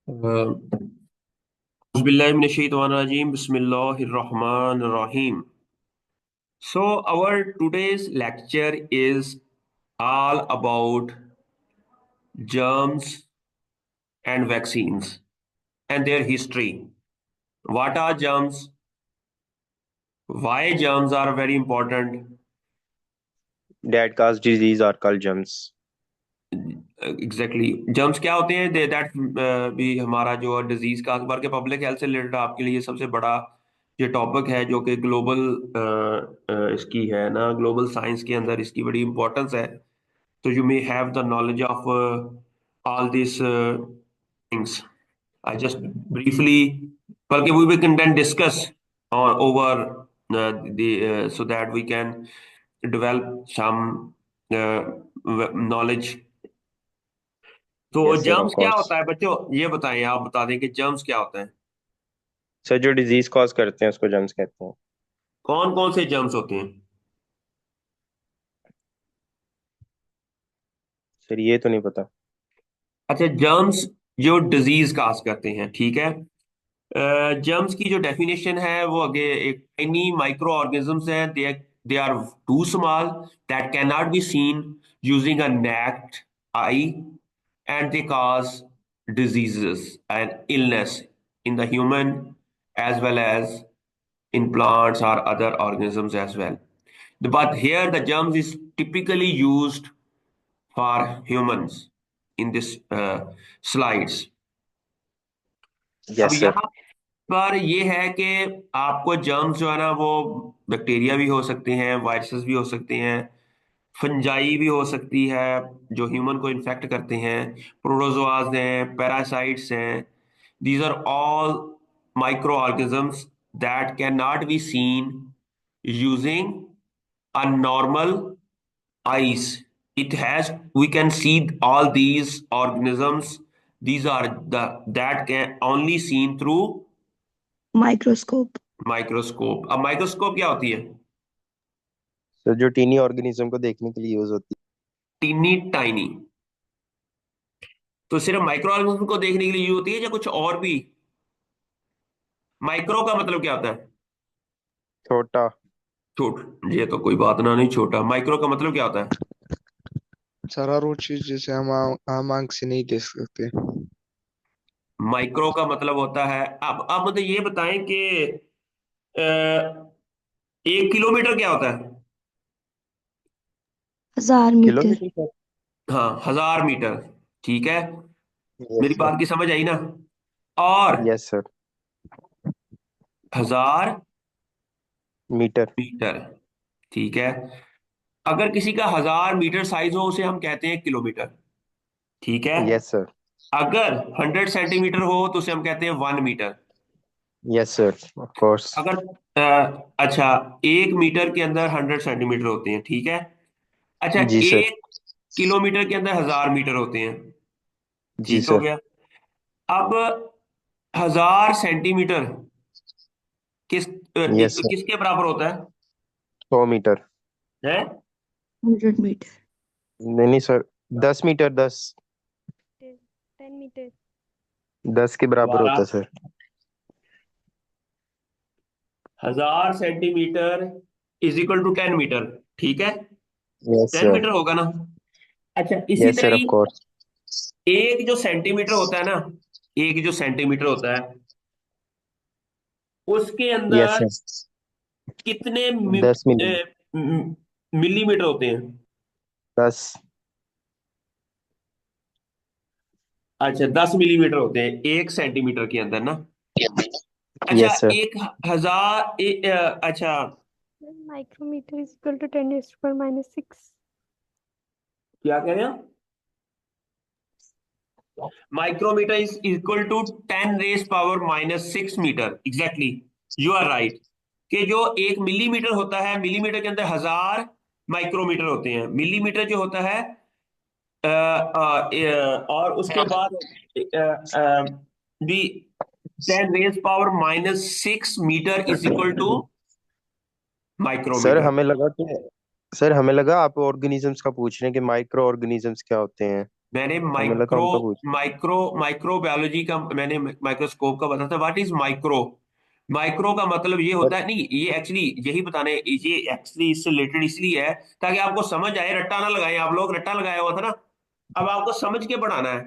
Bismillahirrahmanirrahim. So our today's lecture is all about germs and vaccines and their history. What are germs? Why germs are very important? That cause disease or called germs. Exactly germs क्या होते हैं that भी हमारा जो disease का अखबार के public health से रिलेटेड आपके लिए सबसे बड़ा ये टॉपिक है जो कि ग्लोबल इसकी है ना ग्लोबल साइंस के अंदर इसकी बड़ी इंपॉर्टेंस है तो you may have the knowledge of all this things I just briefly बल्कि we can discuss over so that we can develop some knowledge. तो Yes, sir, of जर्म्स क्या course. होता है बच्चों? ये बताएं, आप बता दें कि जर्म्स क्या होता है। सर जो डिजीज कॉज करते हैं उसको जर्म्स कहते हैं। कौन कौन से जर्म्स होते हैं? सर ये तो नहीं पता। अच्छा, जर्म्स जो डिजीज काज करते हैं, ठीक है। जर्म्स की जो डेफिनेशन है वो आगे एक टाइनी माइक्रो ऑर्गेनिजम्स हैं, they are too small that can not be seen using a naked eye and they cause diseases and illness in the human as well as in plants or other organisms as well. But here the germs is typically used for humans in this slides. अब yes sir. यहाँ पर ये है कि आपको germs जो है ना वो बैक्टीरिया भी हो सकते हैं, वायरसेस भी हो सकते हैं, फंजाई भी हो सकती है जो ह्यूमन को इन्फेक्ट करते हैं, प्रोटोजोआज हैं, पैरासाइट्स हैं। These are all micro organisms that can not be seen using a normal eyes. It has we can see all these organisms. These are the that can only seen through microscope. Microscope. अब microscope क्या होती है? Sir जो tiny organism को देखने के लिए use होती टीनी टाइनी। तो सिर्फ माइक्रो ऑर्गेनिज्म को देखने के लिए यूज होती है या कुछ और भी? माइक्रो का मतलब क्या होता है? है। छोटा। छोट ये तो कोई बात ना, नहीं छोटा। माइक्रो का मतलब क्या होता है? सारा वो चीज जिसे हम आम आंख से नहीं देख सकते। माइक्रो का मतलब होता है, अब आप मुझे ये बताएं कि 1 किलोमीटर क्या होता है? 1000 मीटर। किलोमीटर का। हाँ, 1000 मीटर। ठीक है, यस मेरी सर। बात की समझ आई ना? और यस सर। 1000 मीटर। मीटर। ठीक है, अगर किसी का 1000 मीटर साइज हो उसे हम कहते हैं किलोमीटर। ठीक है, यस सर। अगर 100 सेंटीमीटर हो तो उसे हम कहते हैं 1 metre. Yes sir, of course. अगर अच्छा, 1 मीटर के अंदर 100 सेंटीमीटर होते हैं, ठीक है। अच्छा, जी सर। 1 किलोमीटर के अंदर 1000 मीटर होते हैं। जी ठीक हो सर। गया। अब 1000 सेंटीमीटर यस सर। किसके बराबर होता 100 मीटर। है? 100 मीटर। नहीं नहीं सर। 10 मीटर, 10। 10 मीटर। 10 के बराबर दोबारा, होता है sir. 1000 centimetre is equal to 10 metre. ठीक है, यस 10 मीटर सर। होगा ना? अच्छा, इसी यस तरह सर, ऑफ ही कोर्स। एक जो सेंटीमीटर होता है ना, एक जो सेंटीमीटर होता है उसके यस अंदर सर। कितने 10 मिली। मिलीमीटर होते हैं? 10। अच्छा, 10 मिलीमीटर होते हैं 1 सेंटीमीटर के अंदर ना। अच्छा, यस सर। 1000 अच्छा, माइक्रोमीटर इज इक्वल टू 10⁻⁻⁶। क्या कह रहे हैं? माइक्रोमीटर इज इक्वल टू 10⁻⁻⁶मीटर। Exactly, you are right. कि जो 1 मिलीमीटर होता है, मिलीमीटर के अंदर 1000 माइक्रोमीटर होते हैं। मिलीमीटर जो होता है और उसके बाद भी 10⁻⁻⁶ metre is equal to sir micrometre. हमें लगा कि सर हमें लगा आप ऑर्गेनिजम्स का पूछ रहे हैं कि माइक्रो ऑर्गेनिजम्स क्या होते हैं। मैंने हमें लगा माइक्रो उनका पूछ। माइक्रो माइक्रोबायोलॉजी का, मैंने माइक्रोस्कोप का बताया था। What is micro? माइक्रो का मतलब ये पर होता है, नहीं ये एक्चुअली यही बताने, ये एक्चुअली इससे रिलेटेड इसलिए है ताकि आपको समझ आए, रट्टा ना लगाएं। आप लोग रट्टा लगाया हुआ था ना, अब आपको समझ के पढ़ाना है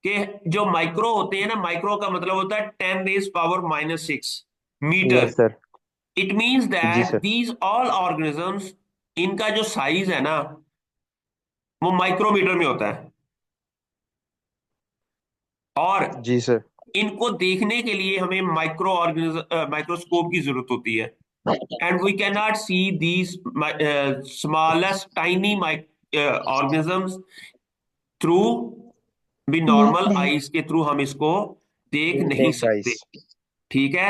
कि जो माइक्रो होते हैं ना, माइक्रो का मतलब होता है 10⁻⁻⁶ metre. Yes sir. It means जी that sir. These all organisms, इनका जो साइज है ना वो माइक्रोमीटर में होता है। और जी सर। इनको देखने के लिए हमें माइक्रोस्कोप की जरूरत होती है। And we can not see these smallest tiny organisms through भी नॉर्मल Net. आईज के थ्रू हम इसको देख नहीं नेक्ड सकते। आइस। ठीक है,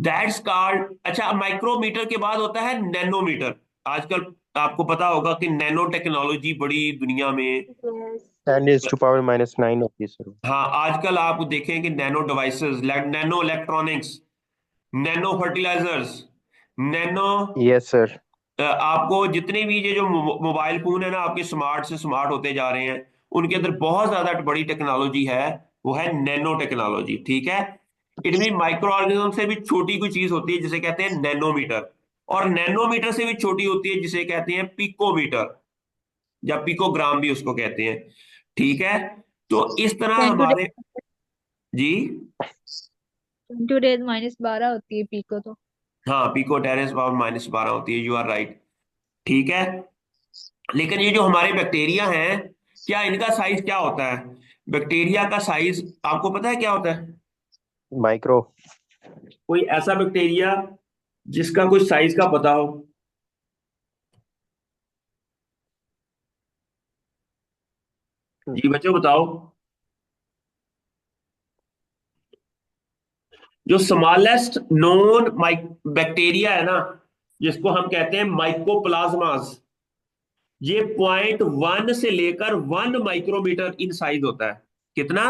दैट्स कॉल्ड। अच्छा, माइक्रोमीटर के बाद होता है नैनोमीटर। आजकल आपको पता होगा कि नैनो टेक्नोलॉजी बड़ी दुनिया में। Yes. 10⁻⁹ होती है सर। हाँ, आजकल आप देखें कि nano devices, nano electronics, nano fertilisers, nano, yes sir. आपको जितने भी ये जो मोबाइल फोन है ना आपके स्मार्ट से स्मार्ट होते जा रहे हैं, उनके अंदर बहुत ज्यादा बड़ी टेक्नोलॉजी है, वो है नैनो टेक्नोलॉजी। ठीक है, इट मीन माइक्रो ऑर्गेनिज्म से भी छोटी कोई चीज होती है जिसे कहते हैं नैनोमीटर, और नैनोमीटर से भी छोटी होती है जिसे कहते हैं पिकोमीटर, या पिकोग्राम भी उसको कहते हैं। ठीक है, तो इस तरह 10 टू हमारे, जी, 10⁻⁻12 होती है पीको तो। हाँ, पिको 10⁻⁻12 होती है, यू आर राइट। ठीक है, लेकिन ये जो हमारे बैक्टीरिया हैं, क्या इनका साइज क्या होता है? बैक्टीरिया का साइज आपको पता है क्या होता है? माइक्रो। कोई ऐसा बैक्टीरिया जिसका कोई साइज का पता हो? जी बच्चों बताओ। जो स्मॉलेस्ट नोन बैक्टीरिया है ना, जिसको हम कहते हैं माइकोप्लाज्मास, ये 0.1 से लेकर 1 माइक्रोमीटर इन साइज होता है। कितना?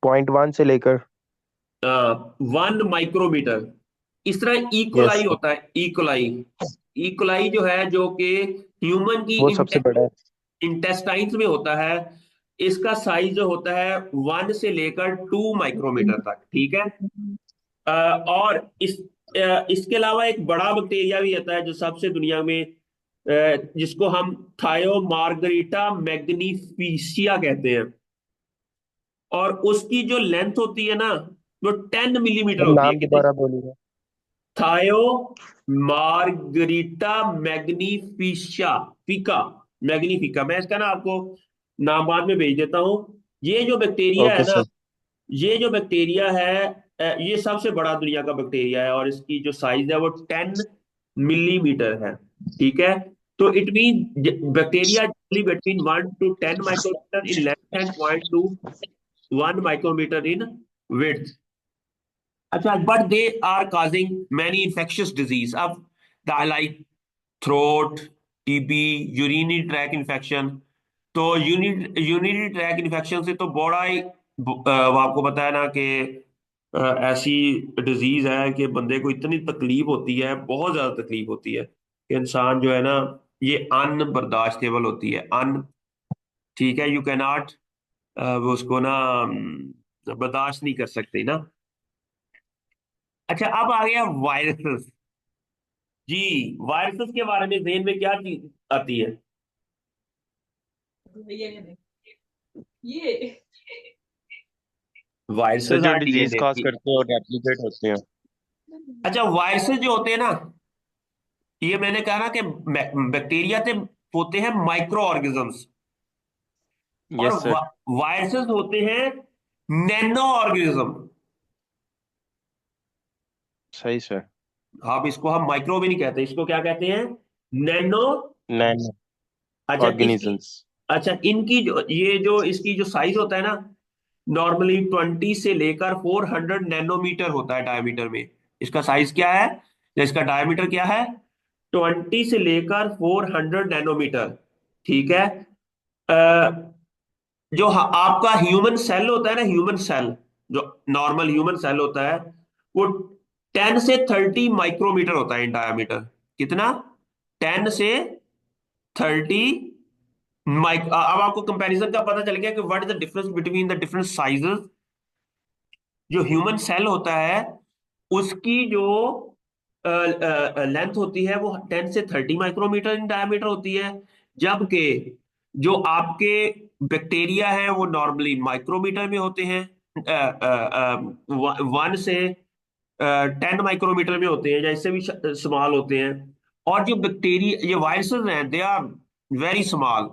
0.1 से लेकर। 1 माइक्रोमीटर। इस तरह यस इकोलाई सर। होता है, इकोलाई। इकोलाई जो है, जो कि ह्यूमन की वो सबसे बड़ा है। इंटेस्टाइन्स में होता है, इसका साइज जो होता है 1 से लेकर 2 माइक्रोमीटर तक। ठीक है, और इसके अलावा एक बड़ा बैक्टीरिया भी आता है जो सबसे दुनिया में, जिसको हम थायो मार्गरीटा मैग्निफिशिया कहते हैं, और उसकी जो लेंथ होती है ना वो 10 मिलीमीटर सर होती है। नाम कितनी? दोबारा बोलिए। थायो मार्गरीटा मैग्निफिशा, फिका, मैग्निफिका। मैं इसका ना आपको नाम बाद में भेज देता हूँ। ये जो बैक्टीरिया है ओके ना, सर। ये जो बैक्टीरिया है, ये सबसे बड़ा दुनिया का बैक्टीरिया है, और इसकी जो साइज है वो 10 मिलीमीटर है। ठीक है, तो it mean bacteria between 1 to 10 micrometre in length and 0.1 micrometre in width। अच्छा, but they are causing many infectious disease. अब like throat, TB, urinary tract infection. तो यूरिनरी ट्रैक इन्फेक्शन से तो बड़ा ही वो आपको पता है ना कि ऐसी डिजीज है कि बंदे को इतनी तकलीफ होती है, बहुत ज्यादा तकलीफ होती है कि इंसान जो है ना, ये अनबर्दाश्तेबल होती है, अन, ठीक है, यू कैन नॉट, वो उसको ना बर्दाश्त नहीं कर सकते ना। अच्छा, अब आ गया वायरसेस। जी, वायरसेस के बारे में ज़हन में क्या चीज आती है? ये सर वायरसेस जो आर डिजीज डीएनए। कॉज करते हैं और रेप्लिकेट होते हैं। अच्छा, वायरसेस जो होते हैं ना, ये मैंने कहा ना कि बैक्टीरिया से होते हैं माइक्रो ऑर्गेनिजम्स, और यस सर। वायरसेस होते हैं नैनो ऑर्गेनिज्म। सही सर। आप इसको हम माइक्रो भी नहीं कहते, इसको क्या कहते हैं? नैनो। नैनो अच्छा इसकी, ऑर्गेनिजम्स। अच्छा इनकी जो, ये जो इसकी जो साइज होता है ना, नॉर्मली 20 से लेकर 400 नैनोमीटर होता है डायमीटर में। इसका साइज क्या है, या इसका डायमीटर क्या है? 20 से लेकर 400 नैनोमीटर। ठीक है, जो आपका ह्यूमन सेल होता है ना, ह्यूमन सेल, जो नॉर्मल ह्यूमन सेल होता है, वो 10 से 30 माइक्रोमीटर होता है इन डायमीटर। कितना? 10 से 30 अब आपको कंपैरिजन का पता चल गया कि what is the difference between the different sizes. जो ह्यूमन सेल होता है उसकी जो लेंथ होती है वो 10 से 30 माइक्रोमीटर इन डायमीटर होती है, जबकि जो आपके बैक्टीरिया हैं वो नॉर्मली माइक्रोमीटर में होते हैं, 1 से 10 माइक्रोमीटर में होते हैं या इससे भी स्मॉल होते हैं। और जो बैक्टीरिया ये वायरसेस हैं they are very small.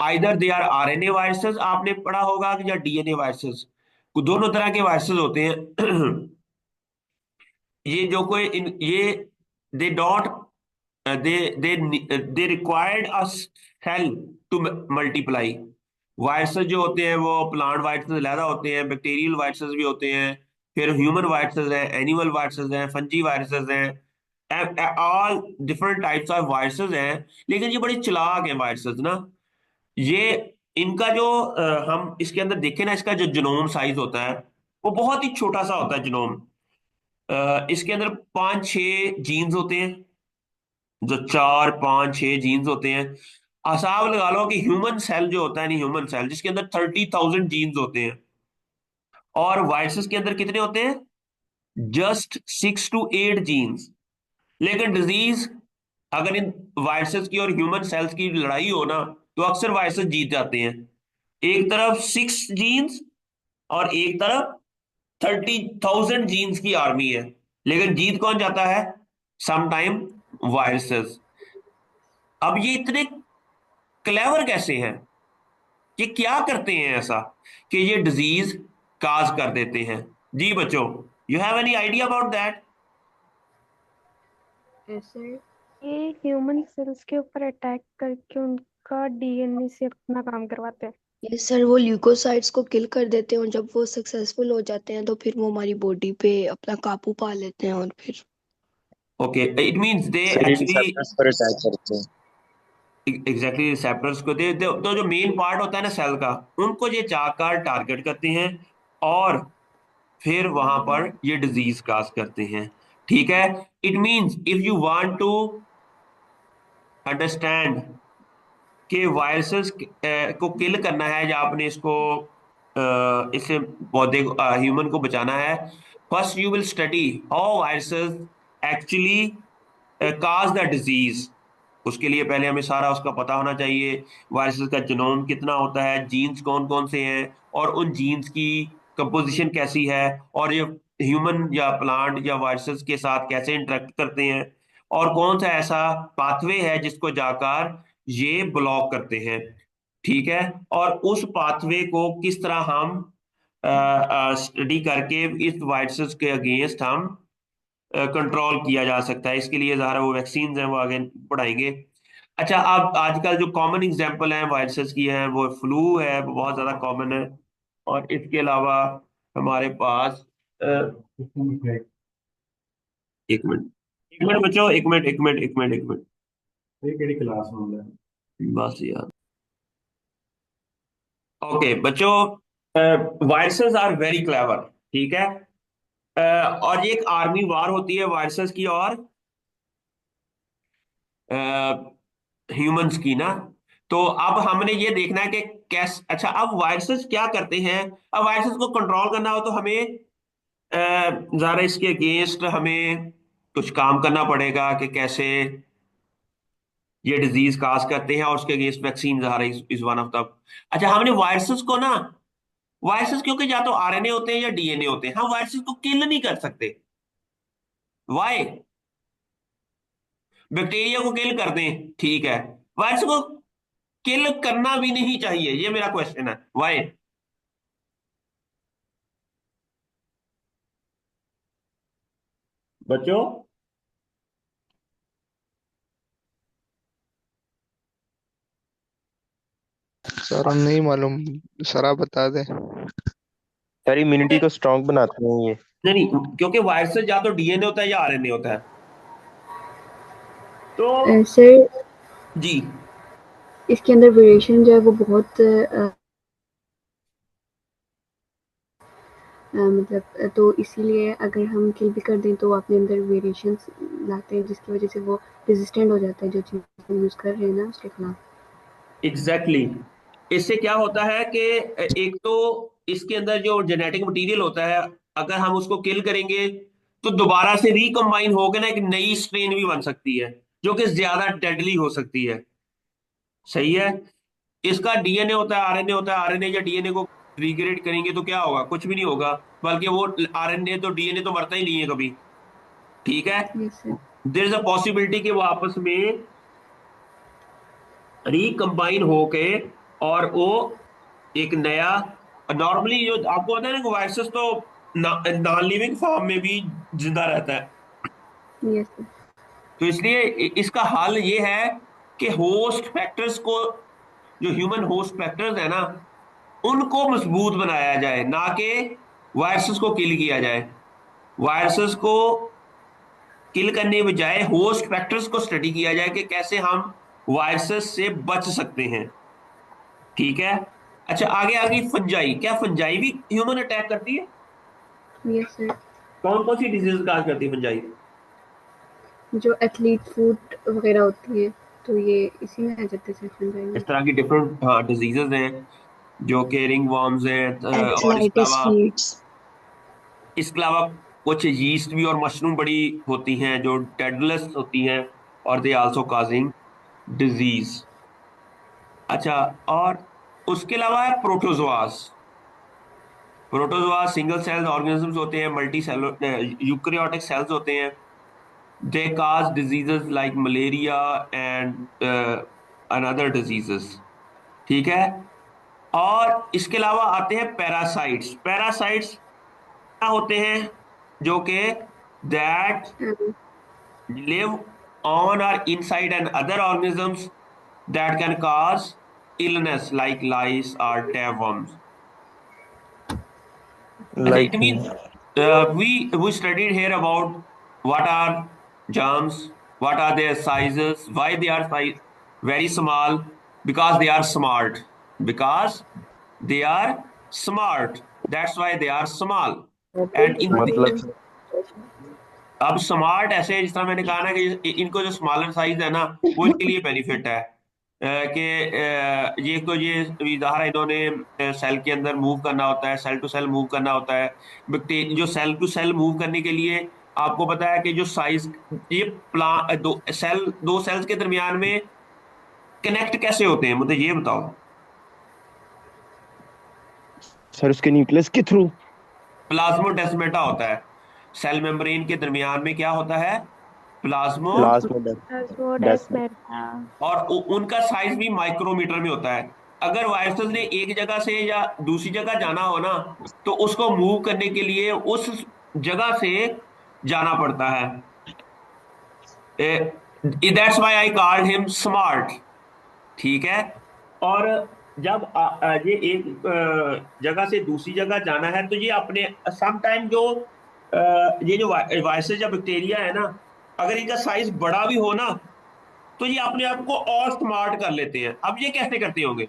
Either they are RNA viruses, आपने पढ़ा होगा, या डीएनए वायरसेस। दोनों तरह के वायरसेस होते हैं। ये जो कोई ये they don't they they they required a cell to multiply. Viruses जो होते हैं वो प्लांट वायरसेस अलहदा होते हैं, बैक्टीरियल वायरसेस भी होते हैं, फिर ह्यूमन वायरसेस हैं, एनिमल वायरसेस हैं, फंजी वायरसेस हैं, all different types of viruses हैं। लेकिन ये बड़े चालाक हैं वायरसेस ना। ये इनका जो हम इसके अंदर देखें ना, इसका जो जीनोम साइज होता है वो बहुत ही छोटा सा होता है जीनोम। इसके अंदर 5-6 जीन्स होते हैं, जो 4-5-6 जीन्स होते हैं। हिसाब लगा लो कि ह्यूमन सेल जो होता है, नहीं ह्यूमन सेल जिसके अंदर 30,000 जीन्स होते हैं, और वायरसेस के अंदर कितने होते हैं? Just 6 to 8 genes. लेकिन डिजीज, अगर इन वायरसेस की और ह्यूमन सेल्स की लड़ाई हो ना, तो अक्सर वायरसेस जीत जाते हैं। एक तरफ 6 जीन्स और एक तरफ 30,000 जीन्स की आर्मी है, लेकिन जीत कौन जाता है? Sometime viruses. अब ये इतने क्लेवर कैसे हैं? ये क्या करते हैं ऐसा कि ये डिजीज काज कर देते हैं? जी बच्चों, you have any idea about that? ऐसे ये ह्यूमन सेल्स के ऊपर अटैक करके उनका डीएनए से अपना काम करवाते हैं। ये सर वो ल्यूकोसाइट्स को किल कर देते हैं और जब वो सक्सेसफुल हो जाते हैं तो फिर वो हमारी बॉडी पे अपना काबू पा लेते हैं और फिर okay, it means they sir ये एक्चुअली रिसेप्टर्स पर अटैक करते हैं। एग्जैक्टली रिसेप्टर्स को तो जो मेन पार्ट होता है ना सेल का, उनको ये जाकर टारगेट करते हैं और फिर वहां पर ये डिजीज काज करते हैं। ठीक है। It means if you want to understand कि वायरसेस को किल करना है या आपने इसको इससे पौधे को ह्यूमन को बचाना है, first you will study how viruses actually cause the disease. उसके लिए पहले हमें सारा उसका पता होना चाहिए, वायरसेस का जीनोम कितना होता है, जीन्स कौन कौन से हैं, और उन जीन्स की कंपोजिशन कैसी है, और ये ह्यूमन या प्लांट या वायरसेस के साथ कैसे इंटरेक्ट करते हैं, और कौन सा ऐसा पाथवे है जिसको जाकर ये ब्लॉक करते हैं। ठीक है। और उस पाथवे को किस तरह हम स्टडी करके इस वायरसेस के अगेंस्ट हम कंट्रोल किया जा सकता है। इसके लिए ज़ाहिर है वो वैक्सीन हैं वो आगे पढ़ाएंगे। अच्छा, अब आजकल जो कॉमन एग्जांपल हैं वायरसेस की हैं वो फ्लू है, वो बहुत ज़्यादा कॉमन है। और इसके अलावा हमारे पास एक मिनट, एक मिनट बच्चों, एक मिनट, एक मिनट, एक मिनट, एक मिनट। ये केड़ी क्लास में होता है बस यार। ओके बच्चों, वायरसेस आर वेरी क्लेवर। ठीक है। और ये एक आर्मी वार होती है वायरसेस की और ह्यूमंस की ना। तो अब हमने ये देखना है कि कैसे, अच्छा अब वायरसेस क्या करते हैं। अब वायरसेस को कंट्रोल करना हो तो हमें ज़रा इसके अगेंस्ट हमें कुछ काम करना पड़ेगा कि कैसे ये डिजीज काज करते हैं, और उसके अगेंस्ट वैक्सीन ज़रा इज वन ऑफ द। अच्छा, हमने वायरसेस को ना, वायरसेस क्योंकि या तो आरएनए होते हैं या डीएनए होते हैं, हम वायरसेस को किल नहीं कर सकते। वाई? बैक्टीरिया को किल कर दें ठीक है, वायरस को किल करना भी नहीं चाहिए, ये मेरा क्वेश्चन है, वाई? बच्चों, सर हम नहीं मालूम, सर आप बता दें। सर इम्यूनिटी को स्ट्रांग बनाते हैं ये। नहीं नहीं, क्योंकि वायरस या तो डीएनए होता है या आरएनए होता है। तो सर जी, इसके अंदर वेरिएशन जो है वो बहुत मतलब तो इसीलिए अगर हम किल भी कर दें तो अपने अंदर वेरिएशंस लाते हैं जिसकी वजह से वो रेजिस्टेंट हो जाता है जो चीज़ हम यूज़ कर रहे हैं ना उसके खिलाफ। एग्जैक्टली इससे क्या होता है कि एक तो इसके अंदर जो जेनेटिक मटेरियल होता है, अगर हम उसको किल करेंगे तो दोबारा से रिकम्बाइन होकर ना एक नई स्ट्रेन भी बन सकती है जो कि ज्यादा डेडली हो सकती है। सही है। इसका डीएनए होता है, आरएनए होता है। आरएनए या डीएनए को रिग्रेड करेंगे तो क्या होगा? कुछ भी नहीं होगा, बल्कि वो आरएनए तो डीएनए तो मरता ही नहीं है कभी। ठीक है। Yes sir. There is a possibility कि वो आपस में रिकम्बाइन होके और वो एक नया, नॉर्मली जो आपको पता है ना, वायरसेस तो नॉन लिविंग फॉर्म में भी जिंदा रहता है। Yes sir. तो इसलिए इसका हल ये है कि होस्ट फैक्टर्स को, जो ह्यूमन होस्ट फैक्टर्स है ना, उनको मजबूत बनाया जाए, ना कि वायरसेस को किल किया जाए। वायरसेस को किल करने के बजाय होस्ट फैक्टर्स को स्टडी किया जाए कि कैसे हम वायरसेस से बच सकते हैं। ठीक है। अच्छा, आगे आगे फंजाई, क्या फंजाई भी ह्यूमन अटैक करती है? Yes sir. कौन कौन सी डिजीज काज करती है फंजाई? जो एथलीट फूड वगैरह होती है, तो ये इसी में आ जाते हैं सर फंजाई में। इस तरह की डिफरेंट डिजीजेस हैं जो कि रिंग वर्म्स हैं, और एंथेलाइटिस फीड्स। इसके अलावा कुछ यीस्ट भी और मशरूम बड़ी होती हैं जो डेडलेस होती हैं, और दे आल्सो काजिंग डिजीज। अच्छा, और उसके अलावा है protozoas. Protozoa single cell organisms होते हैं, मल्टी सेल यूकेरियोटिक सेल्स होते हैं। They cause diseases like malaria and another diseases. ठीक है। और इसके अलावा आते हैं पैरासाइट्स। पैरासाइट्स क्या होते हैं? जो कि दैट हाँ, live on or inside and other organisms that can cause illness like lice or tapeworms. Okay, it like means we studied here about what are germs, what are their sizes, why they are very small, because they are smart. Because they are smart. That's why they are small. And मतलब अब smart ऐसे, जिस तरह मैंने कहा ना कि इनको जो स्मॉलर साइज है ना, वो इनके लिए बेनिफिट है कि ये तो ये इजहार इन्होंने सेल के अंदर मूव करना होता है, सेल टू सेल मूव करना होता है। जो सेल टू सेल मूव करने के लिए आपको पता है कि जो साइज, ये दो सेल्स के दरमियान में कनेक्ट कैसे होते हैं, मुझे ये बताओ। सर उसके न्यूक्लियस के थ्रू। प्लाज्मोडेस्मेटा होता है। सेल मेम्ब्रेन के दरमियान में क्या होता है? प्लाज्मो, प्लाज्मोडेस्माटा। प्लाज्मोडेस्माटा। और उनका साइज भी माइक्रोमीटर में होता है। अगर वायरसेस ने एक जगह से या दूसरी जगह जाना हो ना, तो उसको मूव करने के लिए उस जगह से जाना पड़ता है। That's why I called him smart. ठीक है। और जब ये एक जगह से दूसरी जगह जाना है, तो ये अपने सम टाइम जो ये जो वायरसेस या बैक्टीरिया है ना, अगर इनका साइज बड़ा भी हो ना, तो ये अपने आप को और स्मार्ट कर लेते हैं। अब ये कैसे करते होंगे?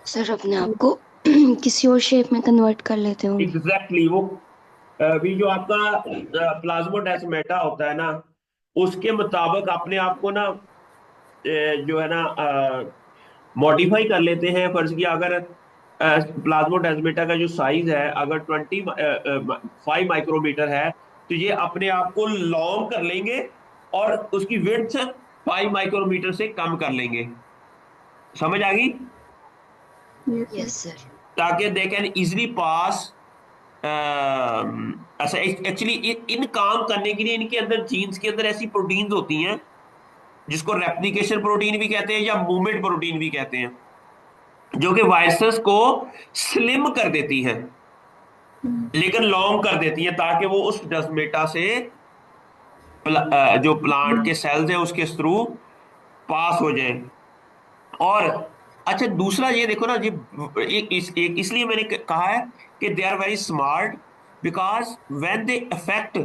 सर अपने आप को किसी और शेप में कन्वर्ट कर लेते होंगे। एग्जैक्टली वो अभी जो आपका प्लाज्मोडेस्माटा होता है ना, उसके मुताबिक अपने आप को ना जो है ना मॉडिफाई कर लेते हैं। फर्ज किया अगर प्लाज्मोडेस्माटा का जो साइज है अगर 5 माइक्रोमीटर है, तो ये अपने आप को लॉन्ग कर लेंगे और उसकी विड्थ 5 माइक्रोमीटर से कम कर लेंगे। समझ आ गई? Yes yes sir. सर। ताकि दे कैन इजिली पास। ऐसा एक्चुअली इन काम करने के लिए इनके अंदर, जीन्स के अंदर ऐसी प्रोटीन्स होती हैं जिसको रेप्लिकेशन प्रोटीन भी कहते हैं या मूवमेंट प्रोटीन भी कहते हैं, जो कि वायरसेस को स्लिम कर देती हैं लेकिन लॉन्ग कर देती हैं, ताकि वो उस डस्मेटा से जो प्लांट के सेल्स हैं उसके थ्रू पास हो जाए। और अच्छा, दूसरा ये देखो ना, इसलिए मैंने कहा है कि they are very smart because when they affect.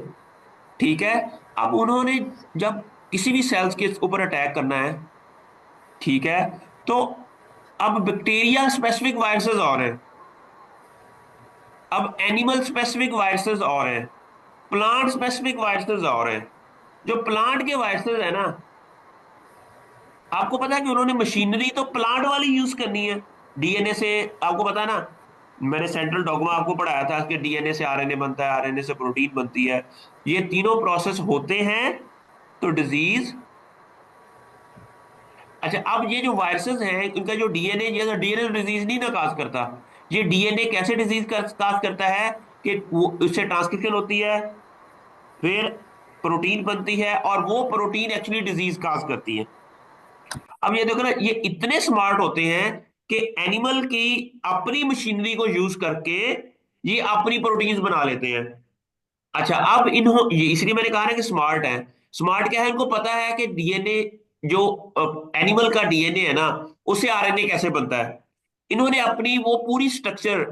ठीक है। अब उन्होंने जब किसी भी सेल्स के ऊपर अटैक करना है, ठीक है, तो अब बैक्टीरिया स्पेसिफिक वायरसेस और हैं, अब एनिमल स्पेसिफिक वायरसेस और हैं, प्लांट स्पेसिफिक वायरसेस और हैं। जो प्लांट के वायरसेस है ना, आपको पता है कि उन्होंने मशीनरी तो प्लांट वाली यूज करनी है। डीएनए से, आपको पता है ना, मैंने सेंट्रल डॉग्मा आपको पढ़ाया था कि डीएनए से आरएनए बनता है, आरएनए से प्रोटीन बनती है, ये तीनों प्रोसेस होते हैं तो डिजीज। अच्छा, अब ये जो वायरसेस हैं इनका जो डीएनए, ये डीएनए डिजीज नहीं ना काज करता, ये डीएनए कैसे डिजीज काज करता है कि उससे ट्रांसक्रिप्शन होती है, फिर प्रोटीन बनती है, और वो प्रोटीन एक्चुअली डिजीज काज करती है। अब ये देखो ना, ये इतने स्मार्ट होते हैं कि एनिमल की अपनी मशीनरी को यूज करके ये अपनी प्रोटीन्स बना लेते हैं। अच्छा, अब इन्हों ये इसलिए मैंने कहा ना कि स्मार्ट है। स्मार्ट क्या है, इनको पता है कि डीएनए जो एनिमल का डीएनए है ना, उससे आरएनए कैसे बनता है। इन्होंने अपनी वो पूरी structure,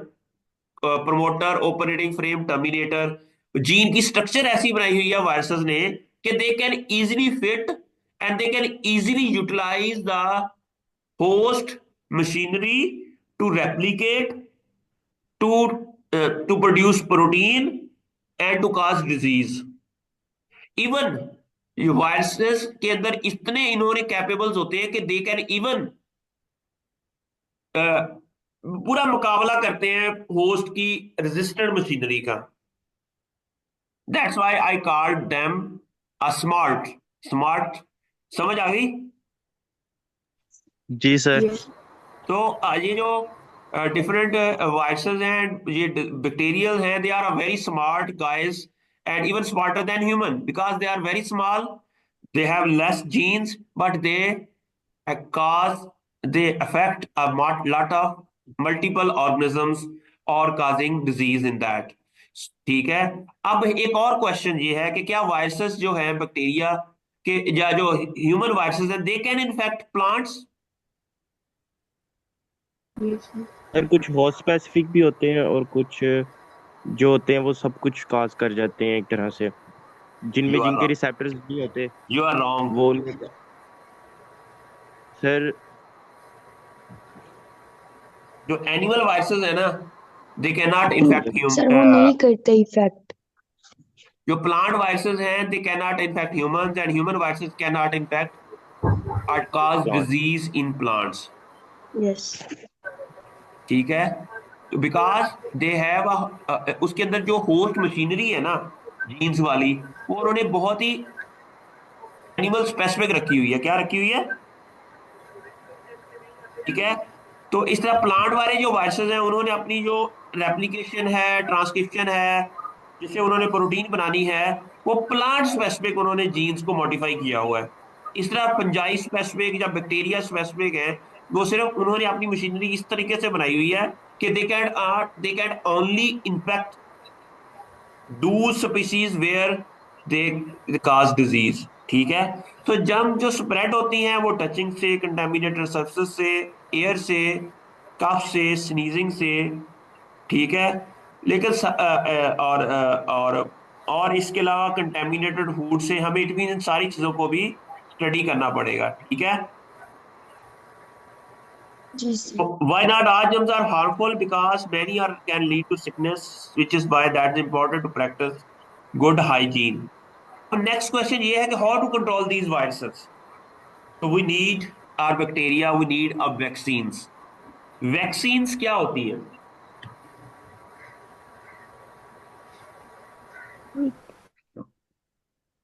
promoter, operating frame, terminator, gene की स्ट्रक्चर ऐसी बनाई हुई है वायरसेस ने कि they can easily fit and they can easily utilise the host machinery to replicate, to produce protein and to cause disease. Even viruses के अंदर इतने इन्होंने कैपेबल्स होते हैं कि दे कैन इवन पूरा मुकाबला करते हैं होस्ट की रेजिस्टेंट मशीनरी का। That's why I called them a smart. Smart, समझ आ गई? जी सर। यस तो ये जो डिफरेंट वायरसेस हैं, ये बैक्टीरियल हैं, they are very smart guys and even smarter than human because they are very small, they have less genes but they cause they affect a lot of multiple organisms और causing disease in that। ठीक है। अब एक और question ये है कि क्या वायरसेस जो है बैक्टीरिया के, या जो ह्यूमन वायरसेस हैं, they can infect plants? Yes, sir. Sir कुछ बहुत स्पेसिफिक भी होते हैं और कुछ जो होते हैं वो सब कुछ काज कर जाते हैं एक तरह से, जिनमें यू आर जिनके रॉन्ग, रिसेप्टर्स नहीं होते यू आर रॉन्ग। वो सर। जो एनिमल वायरसेस है ना, they can not infect sir वो नहीं करते इफेक्ट। जो प्लांट वायरसेस हैं they can not infect humans, and human viruses can not infect और cause disease in plants। Yes ठीक है। तो बिकॉज दे हैव उसके अंदर जो होस्ट मशीनरी है ना, जीन्स वाली, वो उन्होंने बहुत ही एनिमल स्पेसिफिक रखी हुई है। क्या रखी हुई है? ठीक है। तो इस तरह प्लांट वाले जो वायरसेस हैं उन्होंने अपनी जो रेप्लिकेशन है, ट्रांसक्रिप्शन है, जिससे उन्होंने प्रोटीन बनानी है, वो प्लांट स्पेसिफिक उन्होंने जीन्स को मॉडिफाई किया हुआ है। इस तरह फंजाई स्पेसिफिक या बैक्टीरिया स्पेसिफिक है, वो सिर्फ उन्होंने अपनी मशीनरी इस तरीके से बनाई हुई है कि they can only infect do species where they cause disease. ठीक है। तो जर्म जो स्प्रेड होती हैं वो टचिंग से, कंटेमिनेटेड सरफेस से, एयर से, कफ से, स्नीजिंग से। ठीक है। लेकिन और इसके अलावा कंटेमिनेटेड फूड से, हमें इन सारी चीजों को भी स्टडी करना पड़ेगा। ठीक है। जी sir. Why not? All germs are harmful because many are can lead to sickness, which is why that's important to practice good hygiene. Next question ये है कि how to control these viruses? So we need our bacteria, we need our vaccines. Vaccines क्या होती है?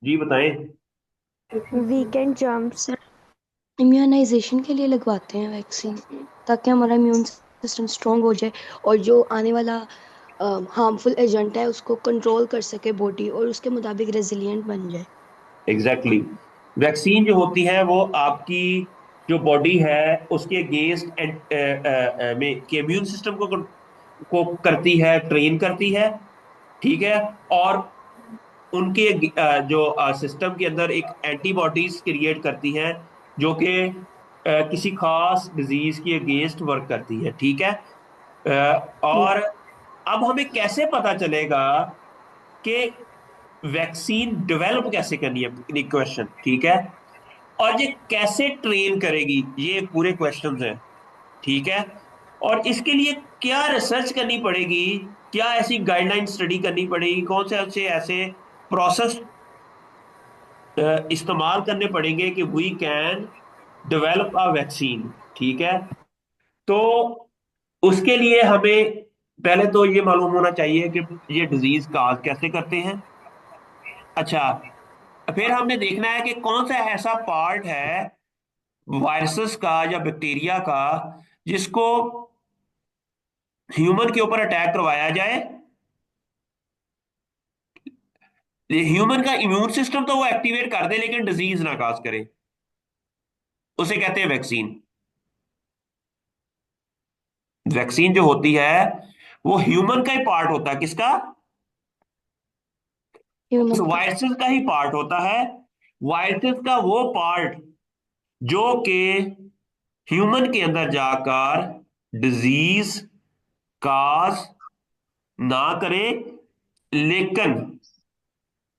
जी बताएं। Weekend germs. Sir immunisation के लिए लगवाते हैं वैक्सीन, ताकि हमारा इम्यून सिस्टम स्ट्रांग हो जाए और जो आने वाला हार्मफुल एजेंट है उसको कंट्रोल कर सके बॉडी और उसके मुताबिक रेजिलिएंट बन जाए। Exactly exactly। वैक्सीन जो होती है वो आपकी जो बॉडी है उसके अगेंस्ट में के इम्यून सिस्टम को करती है, ट्रेन करती है। ठीक है। और उनके जो सिस्टम के अंदर एक एंटीबॉडीज क्रिएट करती हैं जो कि किसी खास डिजीज के अगेंस्ट वर्क करती है। ठीक है। और अब हमें कैसे पता चलेगा कि वैक्सीन डेवलप कैसे करनी है, क्वेश्चन। ठीक है। और ये कैसे ट्रेन करेगी, ये पूरे क्वेश्चंस हैं। ठीक है। और इसके लिए क्या रिसर्च करनी पड़ेगी, क्या ऐसी गाइडलाइन स्टडी करनी पड़ेगी, कौन से ऐसे ऐसे प्रोसेस इस्तेमाल करने पड़ेंगे कि we can develop a vaccine. ठीक है, तो उसके लिए हमें पहले तो ये मालूम होना चाहिए कि ये डिजीज काज कैसे करते हैं। अच्छा, फिर हमने देखना है कि कौन सा ऐसा पार्ट है वायरसेस का या बैक्टीरिया का जिसको ह्यूमन के ऊपर अटैक करवाया जाए। ह्यूमन का इम्यून सिस्टम तो वो एक्टिवेट कर दे लेकिन डिजीज ना काज करे, उसे कहते हैं वैक्सीन। वैक्सीन जो होती है वो ह्यूमन का ही पार्ट होता है। किसका? उस ह्यूमन का। वायरसेस का ही पार्ट होता है। वायरसेस का वो पार्ट जो कि ह्यूमन के अंदर जाकर डिजीज काज ना करे, लेकिन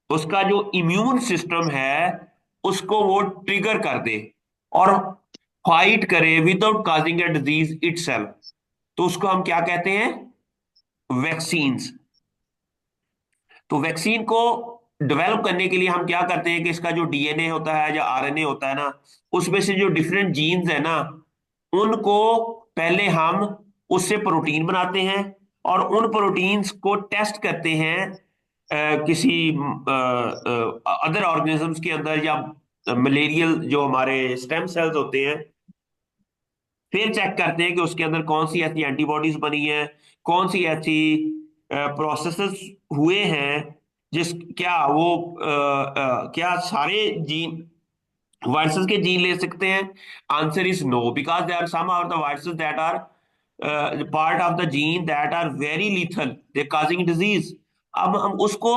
उसका जो इम्यून सिस्टम है उसको वो ट्रिगर कर दे और फाइट करे without causing a disease itself. तो उसको हम क्या कहते हैं? वैक्सीन्स। तो वैक्सीन को डेवलप करने के लिए हम क्या करते हैं कि इसका जो डीएनए होता है या आरएनए होता है ना, उसमें से जो डिफरेंट जीन्स है ना, उनको पहले हम उससे प्रोटीन बनाते हैं और उन प्रोटीन्स को टेस्ट करते हैं किसी अदर ऑर्गेनिजम्स के अंदर, या मलेरियल जो हमारे स्टेम सेल्स होते हैं, फिर चेक करते हैं कि उसके अंदर कौन सी ऐसी एंटीबॉडीज बनी है, कौन सी ऐसी प्रोसेसेस हुए हैं जिस क्या वो क्या सारे जीन वायरसेस के जीन ले सकते हैं। Answer is no, because there are some of the viruses that are part of the gene that are very lethal, they causing disease. अब हम उसको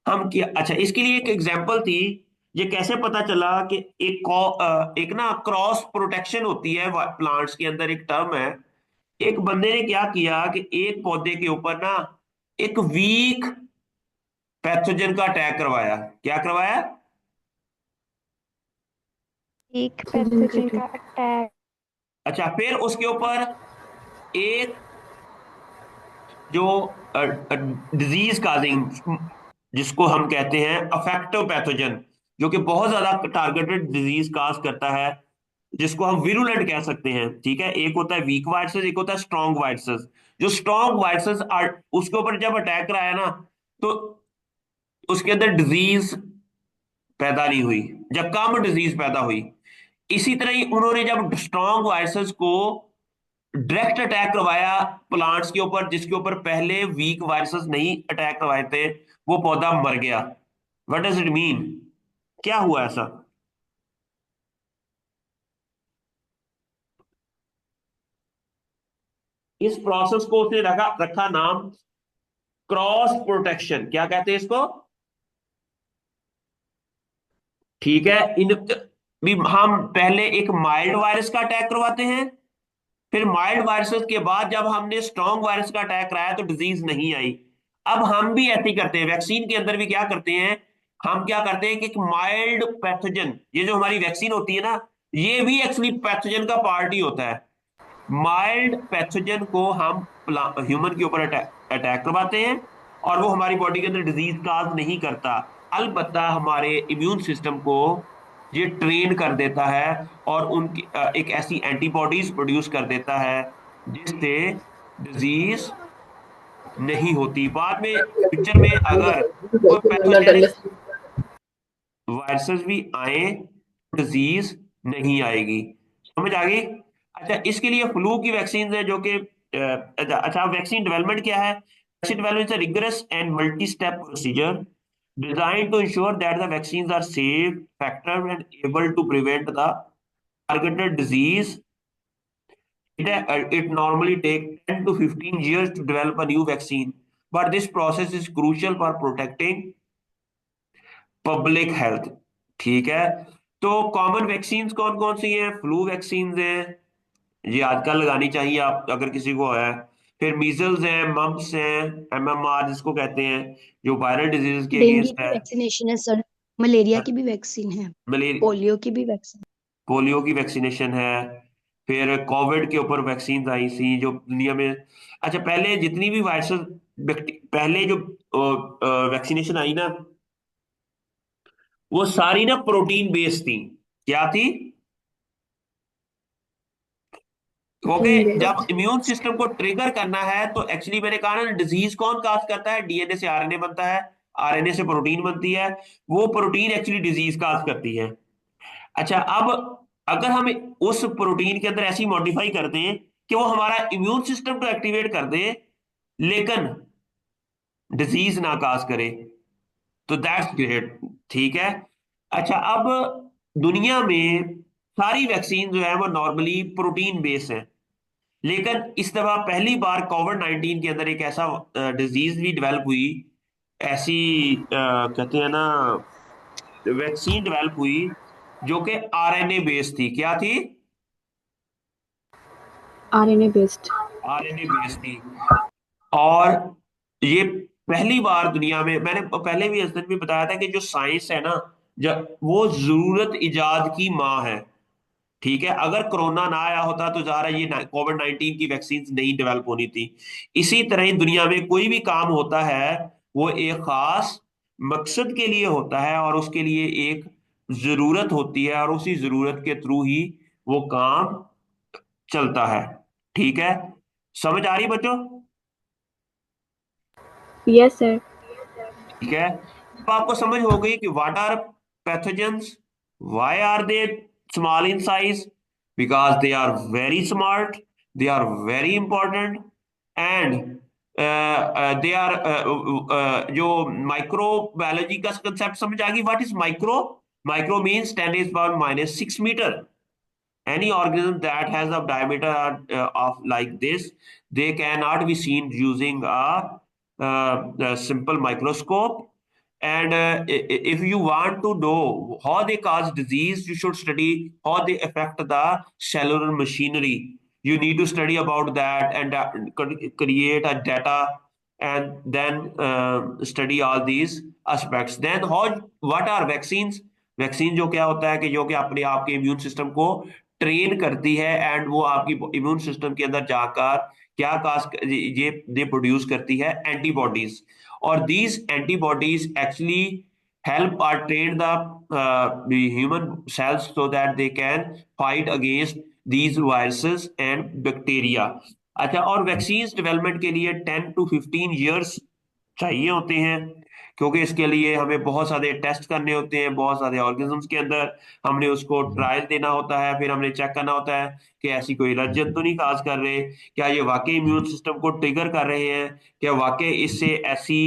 हम क्या, अच्छा इसके लिए एक एग्जांपल थी। ये कैसे पता चला कि एक ना क्रॉस प्रोटेक्शन होती है प्लांट्स के अंदर, एक टर्म है। एक बंदे ने क्या किया कि एक पौधे के ऊपर ना एक वीक पैथोजन का अटैक करवाया। क्या करवाया? एक सीजन के पैथोजन थे। का अटैक। अच्छा, फिर उसके ऊपर एक जो डिजीज काजिंग, जिसको हम कहते हैं अफेक्टिव पैथोजन, जो कि बहुत ज्यादा टारगेटेड डिजीज काज करता है, जिसको हम विरुलेंट कह सकते हैं। ठीक है, एक होता है वीक वायरसेस, एक होता है स्ट्रॉन्ग वायरसेस। जो स्ट्रॉन्ग वायरसेस उसके ऊपर जब अटैक कराया ना, तो उसके अंदर डिजीज पैदा नहीं हुई, जब कम डिजीज पैदा हुई। इसी तरह ही उन्होंने जब स्ट्रॉन्ग वायरसेस को डायरेक्ट अटैक करवाया प्लांट्स के ऊपर जिसके ऊपर पहले वीक वायरसेस नहीं अटैक करवाए थे, वो पौधा मर गया। What does it mean? क्या हुआ ऐसा? इस प्रोसेस को उसने रखा रखा नाम क्रॉस प्रोटेक्शन। क्या कहते हैं इसको? ठीक है, इन भी हम पहले एक माइल्ड वायरस का अटैक करवाते हैं, फिर माइल्ड वायरसेस के बाद जब हमने स्ट्रॉन्ग वायरस का अटैक कराया तो डिजीज नहीं आई। अब हम भी ऐसे ही करते हैं, वैक्सीन के अंदर भी क्या करते हैं, हम क्या करते हैं कि एक माइल्ड पैथोजन, ये जो हमारी वैक्सीन होती है ना, ये भी एक्चुअली पैथोजन का पार्ट ही होता है। माइल्ड पैथोजन को हम ह्यूमन के ऊपर अटैक करवाते हैं और वो हमारी बॉडी के अंदर डिजीज काज नहीं करता। अलबत्ता हमारे इम्यून सिस्टम को ये ट्रेन कर देता है और उनकी एक ऐसी एंटीबॉडीज प्रोड्यूस कर देता है जिससे डिजीज नहीं होती। बाद में फ्यूचर में अगर कोई पैथोजेनिक वायरसेस भी आए, डिजीज नहीं आएगी। समझ आ गई? अच्छा, इसके लिए फ्लू की वैक्सीन है जो कि अच्छा, वैक्सीन डेवलपमेंट क्या है? Vaccine development is a rigorous and multi step procedure designed to ensure that the vaccines are safe, effective, and able to prevent the targeted disease. It normally takes 10 to 15 years to develop a new vaccine, but this process is crucial for protecting public health. ठीक है, तो common vaccine कौन कौन सी हैं? Flu vaccine है, ये आजकल लगानी चाहिए आप अगर किसी को है। फिर मीजल्स है, मम्प्स है, एमएमआर जिसको कहते हैं, जो वायरल डिजीज के डेंगू अगेंस्ट की है। वैक्सीनेशन है सर। मलेरिया की भी वैक्सीन है। मलेरिया, पोलियो की भी वैक्सीन। पोलियो की वैक्सीनेशन है। फिर कोविड के ऊपर वैक्सीन आई थी जो दुनिया में। अच्छा, पहले जितनी भी वायरस, पहले जो वैक्सीनेशन आई ना, वो सारी ना प्रोटीन बेस्ड थी। क्या थी? ओके। प्रोटीन जब बेस्ड। इम्यून सिस्टम को ट्रिगर करना है तो एक्चुअली मैंने कहा ना, डिजीज कौन काज करता है? डीएनए से आरएनए बनता है, आरएनए से प्रोटीन बनती है, वो प्रोटीन एक्चुअली डिजीज काज करती है। अच्छा, अब अगर हम उस प्रोटीन के अंदर ऐसी मॉडिफाई कर दें कि वो हमारा इम्यून सिस्टम को एक्टिवेट कर दे, लेकिन डिजीज ना काज करे, तो दैट्स ग्रेट। ठीक है। अच्छा, अब दुनिया में सारी वैक्सीन जो है वो नॉर्मली प्रोटीन बेस्ड है, लेकिन इस दफा पहली बार कोविड 19 के अंदर एक ऐसा डिजीज भी डेवलप हुई, ऐसी कहते हैं ना, वैक्सीन डेवलप हुई जो कि आरएनए बेस्ड थी। क्या थी? RNA based. आरएनए बेस्ड थी। और ये पहली बार दुनिया में, मैंने पहले भी इस दिन भी बताया था कि जो साइंस है ना, जब वो जरूरत इजाद की माँ है। ठीक है। अगर कोरोना ना आया होता तो ज़ाहिर है ये कोविड 19 की वैक्सीन नहीं डेवलप होनी थी। इसी तरह ही दुनिया में कोई भी काम होता है वो एक खास मकसद के लिए होता है, और उसके लिए एक जरूरत होती है, और उसी जरूरत के थ्रू ही वो काम चलता है। ठीक है। समझ आ रही बच्चों? Yes sir. ठीक है। तो आपको समझ हो गई कि what are pathogens, why are they small in size, because they are very smart, they are very important, and they are जो माइक्रो बायोलॉजी का कंसेप्ट समझ आ गई। What is micro? Micro means 10⁻⁻⁶मीटर। Any organism that has a diameter of like this, they cannot be seen using a simple microscope. And if you want to know how they cause disease, you should study how they affect the cellular machinery. You need to study about that and create a data, and then study all these aspects. Then how, what are vaccines? Vaccine जो क्या होता है कि जो कि अपने आपके immune system को ट्रेन करती है, एंड वो आपकी इम्यून सिस्टम के अंदर जाकर क्या काज ये प्रोड्यूस करती है? एंटीबॉडीज। और these antibodies actually help or train the human cells so that they can fight against these viruses and bacteria. अच्छा, और वैक्सीन डेवलपमेंट के लिए 10 to 15 years चाहिए होते हैं, क्योंकि इसके लिए हमें बहुत सारे टेस्ट करने होते हैं, बहुत सारे ऑर्गेनिज्म्स के अंदर हमने उसको ट्रायल देना होता है, फिर हमने चेक करना होता है कि ऐसी कोई रजत तो नहीं काज कर रहे, क्या ये वाकई इम्यून सिस्टम को ट्रिगर कर रहे हैं, क्या वाकई इससे ऐसी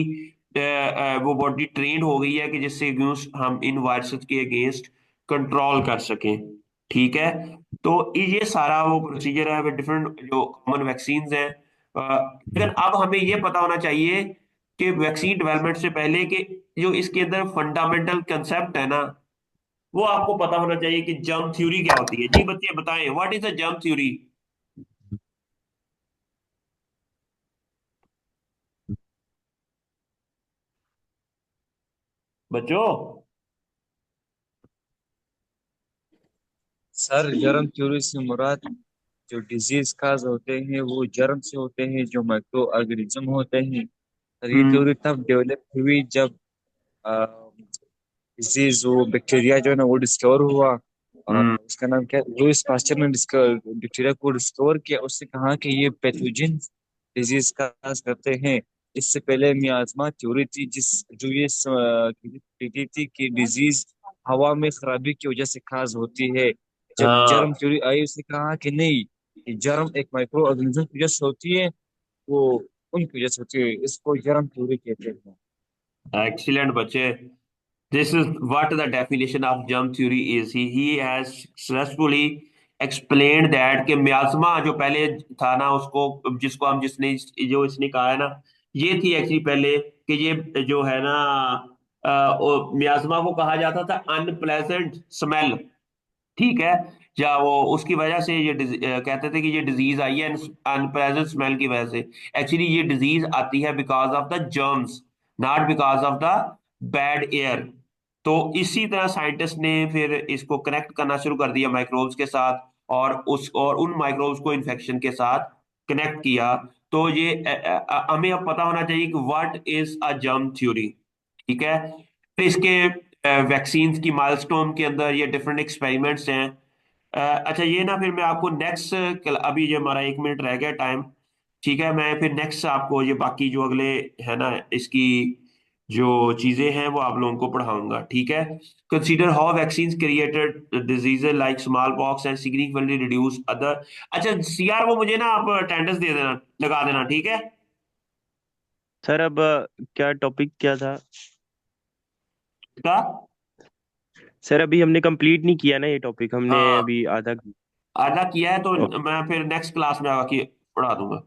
वो बॉडी ट्रेंड हो गई है कि जिससे हम इन वायरसेस के अगेंस्ट कंट्रोल कर सकें। ठीक है। तो ये सारा वो प्रोसीजर है, डिफरेंट जो कॉमन वैक्सीन हैं। लेकिन अब हमें ये पता होना चाहिए कि वैक्सीन डेवलपमेंट से पहले कि जो इसके अंदर फंडामेंटल कंसेप्ट है ना, वो आपको पता होना चाहिए कि जर्म थ्योरी क्या होती है। जी बच्चे बताएं, what is a germ theory? बच्चों। सर जर्म थ्योरी से मुराद जो डिजीज काज होते हैं वो जर्म से होते हैं, जो माइक्रो ऑर्गेनिज्म होते हैं। सर ये हम्म। थ्योरी तब डेवलप हुई जब डिजीज वो बैक्टीरिया जो है ना वो डिस्कवर हुआ। हम्म। उसका नाम क्या, लुईस पास्चर ने डिस्कवर बैक्टीरिया को डिस्कवर किया। उससे कहा कि ये पैथोजन डिजीज काज करते हैं। इससे पहले मियाज़मा थ्योरी थी जिस जो ये कहती थी कि डिजीज हवा में खराबी की वजह से काज होती है। जब जर्म हाँ, थ्योरी आई उसने कहा कि नहीं, कि जर्म एक माइक्रो ऑर्गेनिज्म की वजह से होती है, वो उनकी वजह से होती है। इसको जर्म थ्योरी कहते हैं। एक्सीलेंट बच्चे। This is what the definition of germ theory is. He has successfully explained that कि मियाज़मा जो पहले था ना, उसको जिसको हम जिसने जो इसने कहा है ना, ये थी एक्चुअली पहले कि ये जो है ना, मियाज़मा को कहा जाता था अनप्लेजेंट स्मेल। ठीक है। या वो उसकी वजह से ये कहते थे कि ये डिजीज आई है अनप्लेजेंट स्मेल की वजह से। एक्चुअली ये डिजीज आती है because of the germs, not because of the bad air. तो इसी तरह साइंटिस्ट ने फिर इसको कनेक्ट करना शुरू कर दिया माइक्रोब्स के साथ, और उन माइक्रोब्स को इन्फेक्शन के साथ कनेक्ट किया। तो ये हमें अब पता होना चाहिए कि what is a germ theory. ठीक है। फिर इसके वैक्सीन की माइलस्टोन के अंदर ये डिफरेंट एक्सपेरिमेंट्स हैं। अच्छा, ये ना फिर मैं आपको नेक्स्ट, अभी जो हमारा 1 मिनट रह गया टाइम, ठीक है, मैं फिर नेक्स्ट आपको ये बाकी जो अगले है ना इसकी जो चीजें हैं वो आप लोगों को पढ़ाऊंगा, ठीक है। Consider how vaccine created disease like small pox and significantly reduce other. अच्छा सीआर, वो मुझे ना आप अटेंडेंस दे देना, लगा देना, ठीक है। सर अब क्या टॉपिक क्या था? का सर अभी हमने कंप्लीट नहीं किया ना ये टॉपिक, हमने हाँ, अभी आधा। आधा किया है तो मैं फिर नेक्स्ट क्लास में आके पढ़ा दूंगा।